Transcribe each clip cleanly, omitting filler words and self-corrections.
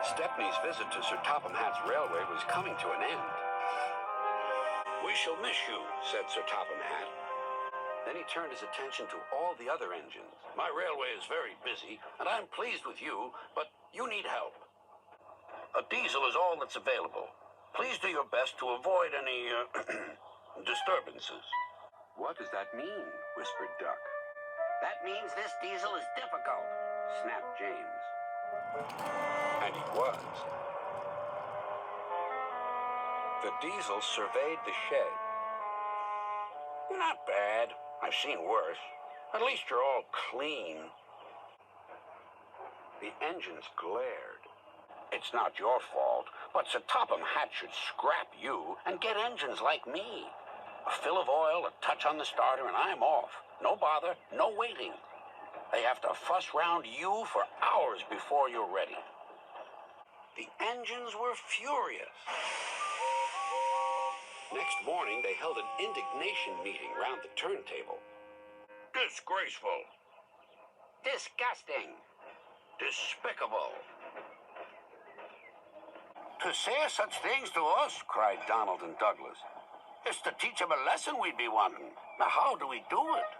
Stepney's visit to Sir Topham Hatt's railway was coming to an end. "We shall miss you," said Sir Topham Hatt. Then he turned his attention to all the other engines. "My railway is very busy, and I'm pleased with you, but you need help. A diesel is all that's available. Please do your best to avoid any disturbances." "What does that mean?" whispered Duck. "That means this diesel is difficult," snapped James. And he was. The diesel surveyed the shed. "Not bad. I've seen worse. At least you're all clean." The engines glared. "It's not your fault, but Sir Topham Hatt should scrap you and get engines like me. A fill of oil, a touch on the starter, and I'm off. No bother, no waiting. They have to fuss round you for hours before you're ready." The engines were furious. Next morning, they held an indignation meeting round the turntable. "Disgraceful. Disgusting. Despicable. To say such things to us," cried Donald and Douglas, "is to teach him a lesson we'd be wanting. Now, how do we do it?"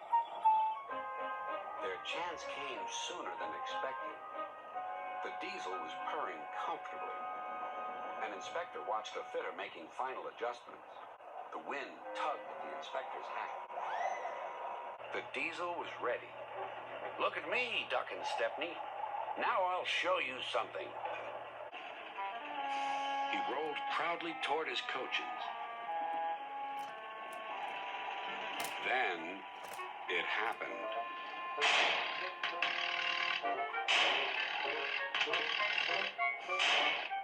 Their chance came sooner than expected. The diesel was purring comfortably. An inspector watched the fitter making final adjustments. The wind tugged at the inspector's hat. The diesel was ready. "Look at me, Duck and Stepney. Now I'll show you something." He rolled proudly toward his coaches. Then it happened.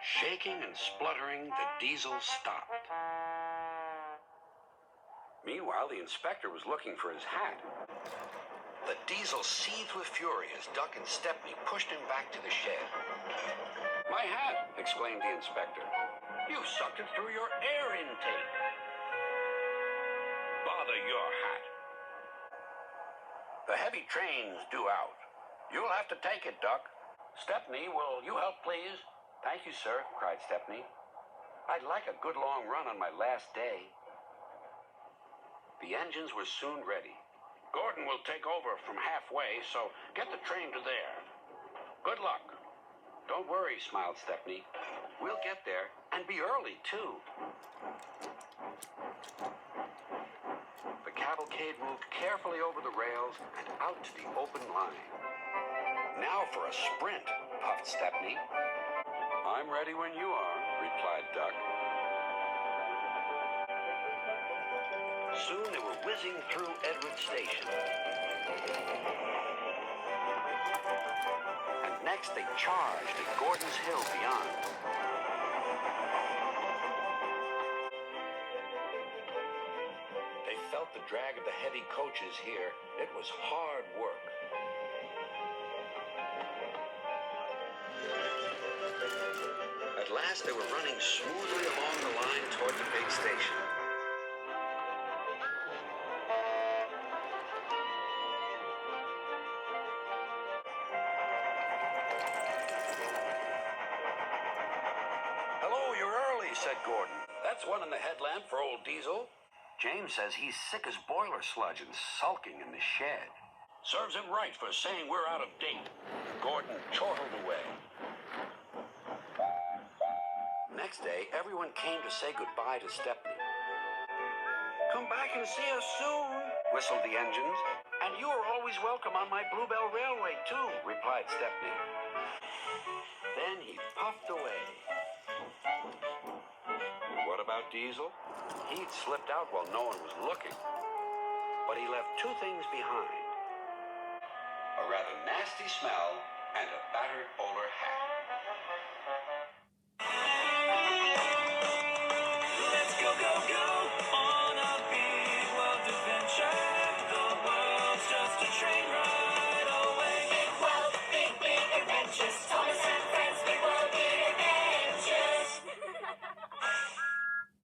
Shaking and spluttering, the diesel stopped. Meanwhile, the inspector was looking for his hat. The diesel seethed with fury as Duck and Stepney pushed him back to the shed. "My hat!" exclaimed the inspector. "You sucked it through your air intake." "Bother your hat." "The heavy train's due out. You'll have to take it, Duck. Stepney, will you help, please?" "Thank you, sir," cried Stepney. "I'd like a good long run on my last day." The engines were soon ready. "Gordon will take over from halfway, so get the train to there. Good luck." "Don't worry," smiled Stepney. "We'll get there, and be early, too." The cavalcade moved carefully over the rails and out to the open line. "Now for a sprint," puffed Stepney. "I'm ready when you are," replied Duck. Soon they were whizzing through Edward Station. And next they charged at Gordon's Hill beyond. They felt the drag of the heavy coaches here. It was hard work. At last they were running smoothly along the line toward the big station. "Hello, you're early," said Gordon. "That's one in the headlamp for old Diesel." "James says he's sick as boiler sludge and sulking in the shed." "Serves him right for saying we're out of date." Gordon chortled away. Next day, everyone came to say goodbye to Stepney. "Come back and see us soon," whistled the engines. "And you are always welcome on my Bluebell Railway, too," replied Stepney. Then he puffed away. What about Diesel? He'd slipped out while no one was looking. But he left two things behind: a rather nasty smell and a battered bowler hat.